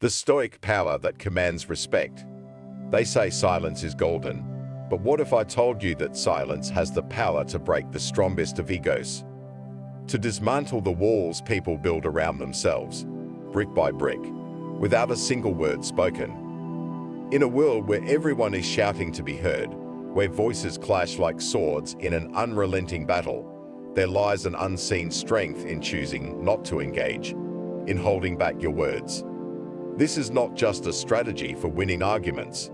The Stoic power that commands respect. They say silence is golden, but what if I told you that silence has the power to break the strongest of egos? To dismantle the walls people build around themselves, brick by brick, without a single word spoken. In a world where everyone is shouting to be heard, where voices clash like swords in an unrelenting battle, there lies an unseen strength in choosing not to engage, in holding back your words. This is not just a strategy for winning arguments.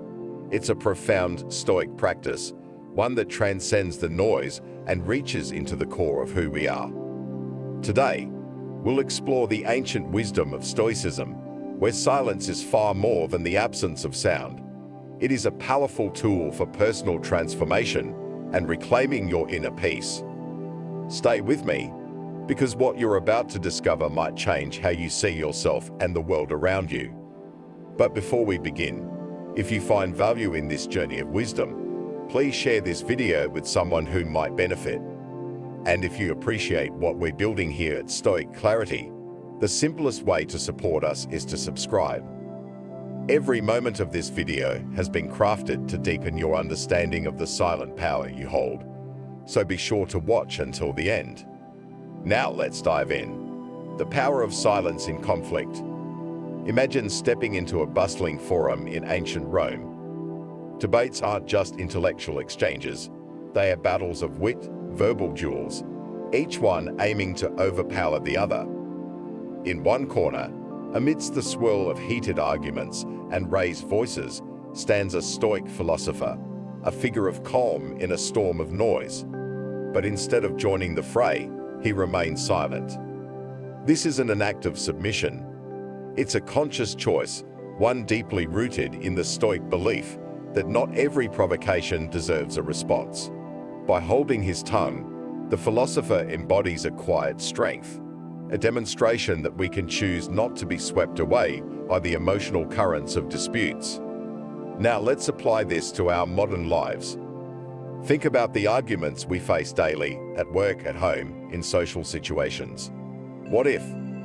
It's a profound Stoic practice, one that transcends the noise and reaches into the core of who we are. Today, we'll explore the ancient wisdom of Stoicism, where silence is far more than the absence of sound. It is a powerful tool for personal transformation and reclaiming your inner peace. Stay with me, because what you're about to discover might change how you see yourself and the world around you. But before we begin, if you find value in this journey of wisdom, please share this video with someone who might benefit. And if you appreciate what we're building here at Stoic Clarity, the simplest way to support us is to subscribe. Every moment of this video has been crafted to deepen your understanding of the silent power you hold, so be sure to watch until the end. Now let's dive in. The power of silence in conflict. Imagine stepping into a bustling forum in ancient Rome. Debates aren't just intellectual exchanges. They are battles of wit, verbal duels, each one aiming to overpower the other. In one corner, amidst the swirl of heated arguments and raised voices, stands a Stoic philosopher, a figure of calm in a storm of noise. But instead of joining the fray, he remains silent. This isn't an act of submission. It's a conscious choice, one deeply rooted in the Stoic belief that not every provocation deserves a response. By holding his tongue, the philosopher embodies a quiet strength, a demonstration that we can choose not to be swept away by the emotional currents of disputes. Now let's apply this to our modern lives. Think about the arguments we face daily, at work, at home, in social situations. What if,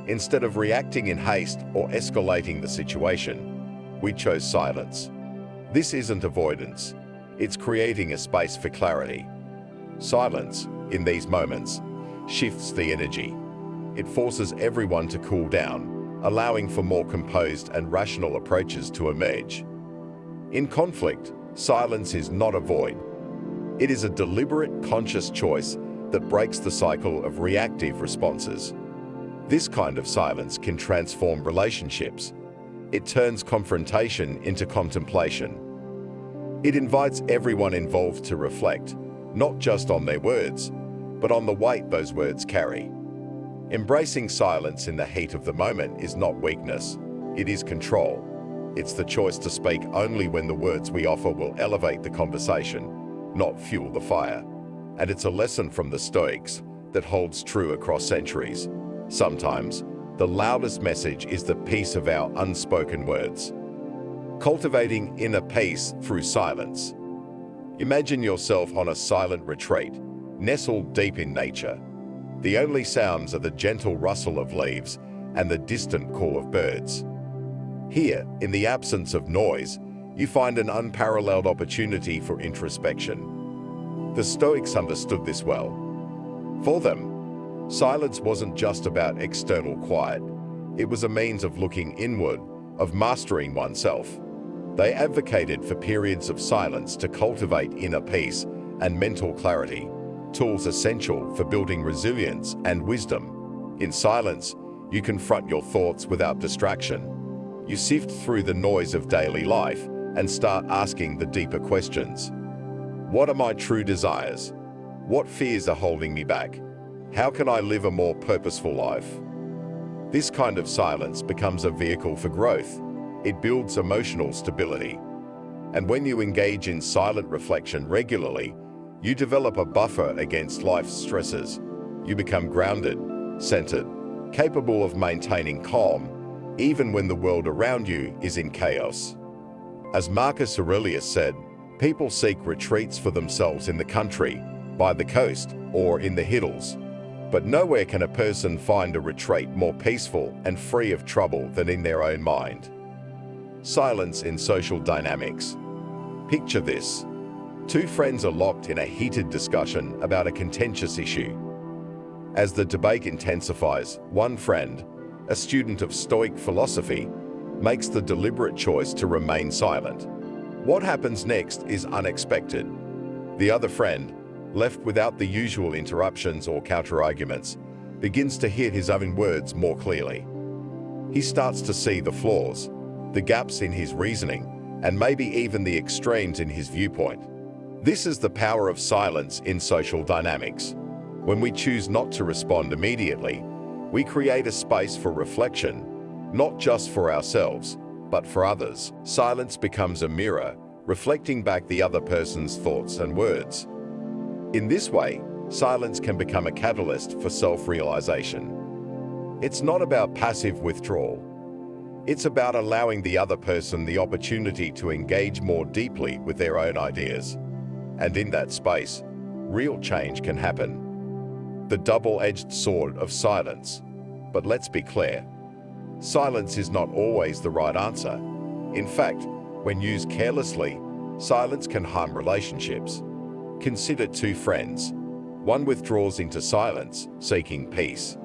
instead of reacting in haste or escalating the situation, we chose silence? This isn't avoidance. It's creating a space for clarity. Silence, in these moments, shifts the energy. It forces everyone to cool down, allowing for more composed and rational approaches to emerge. In conflict, silence is not a void. It is a deliberate, conscious choice that breaks the cycle of reactive responses. This kind of silence can transform relationships. It turns confrontation into contemplation. It invites everyone involved to reflect, not just on their words, but on the weight those words carry. Embracing silence in the heat of the moment is not weakness, it is control. It's the choice to speak only when the words we offer will elevate the conversation, not fuel the fire. And it's a lesson from the Stoics that holds true across centuries. Sometimes, the loudest message is the peace of our unspoken words. Cultivating inner peace through silence. Imagine yourself on a silent retreat, nestled deep in nature. The only sounds are the gentle rustle of leaves and the distant call of birds. Here, in the absence of noise, you find an unparalleled opportunity for introspection. The Stoics understood this well. For them, silence wasn't just about external quiet. It was a means of looking inward, of mastering oneself. They advocated for periods of silence to cultivate inner peace and mental clarity, tools essential for building resilience and wisdom. In silence, you confront your thoughts without distraction. You sift through the noise of daily life and start asking the deeper questions. What are my true desires? What fears are holding me back? How can I live a more purposeful life? This kind of silence becomes a vehicle for growth. It builds emotional stability. And when you engage in silent reflection regularly, you develop a buffer against life's stresses. You become grounded, centered, capable of maintaining calm, even when the world around you is in chaos. As Marcus Aurelius said, people seek retreats for themselves in the country, by the coast, or in the hills. But nowhere can a person find a retreat more peaceful and free of trouble than in their own mind. Silence in social dynamics. Picture this. Two friends are locked in a heated discussion about a contentious issue. As the debate intensifies, one friend, a student of Stoic philosophy, makes the deliberate choice to remain silent. What happens next is unexpected. The other friend, left without the usual interruptions or counter-arguments, begins to hear his own words more clearly. He starts to see the flaws, the gaps in his reasoning, and maybe even the extremes in his viewpoint. This is the power of silence in social dynamics. When we choose not to respond immediately, we create a space for reflection, not just for ourselves, but for others. Silence becomes a mirror, reflecting back the other person's thoughts and words. In this way, silence can become a catalyst for self-realization. It's not about passive withdrawal. It's about allowing the other person the opportunity to engage more deeply with their own ideas. And in that space, real change can happen. The double-edged sword of silence. But let's be clear. Silence is not always the right answer. In fact, when used carelessly, silence can harm relationships. Consider two friends. One withdraws into silence, seeking peace,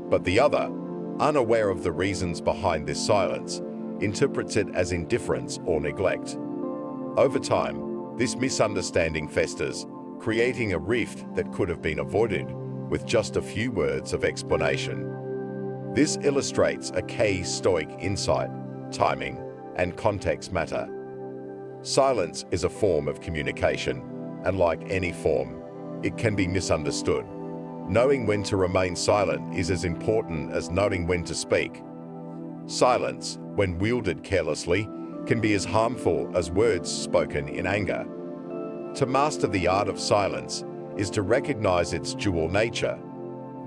but the other, unaware of the reasons behind this silence, interprets it as indifference or neglect. Over time, this misunderstanding festers, creating a rift that could have been avoided with just a few words of explanation. This illustrates a key Stoic insight: timing and context matter. Silence is a form of communication, and like any form, it can be misunderstood. Knowing when to remain silent is as important as knowing when to speak. Silence, when wielded carelessly, can be as harmful as words spoken in anger. To master the art of silence is to recognize its dual nature.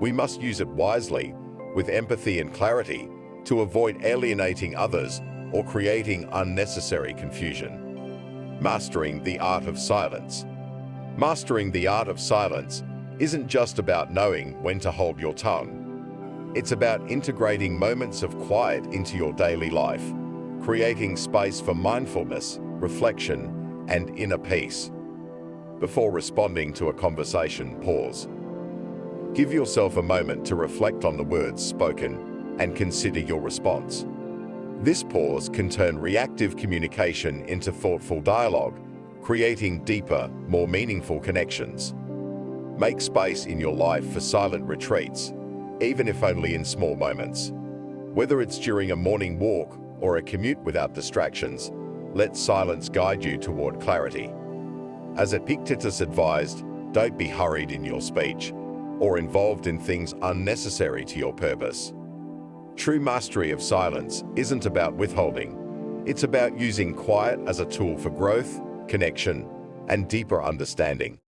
We must use it wisely, with empathy and clarity, to avoid alienating others or creating unnecessary confusion. Mastering the art of silence. Mastering the art of silence isn't just about knowing when to hold your tongue. It's about integrating moments of quiet into your daily life, creating space for mindfulness, reflection, and inner peace. Before responding to a conversation, pause. Give yourself a moment to reflect on the words spoken and consider your response. This pause can turn reactive communication into thoughtful dialogue, creating deeper, more meaningful connections. Make space in your life for silent retreats, even if only in small moments. Whether it's during a morning walk or a commute without distractions, let silence guide you toward clarity. As Epictetus advised, don't be hurried in your speech or involved in things unnecessary to your purpose. True mastery of silence isn't about withholding. It's about using quiet as a tool for growth, connection, and deeper understanding.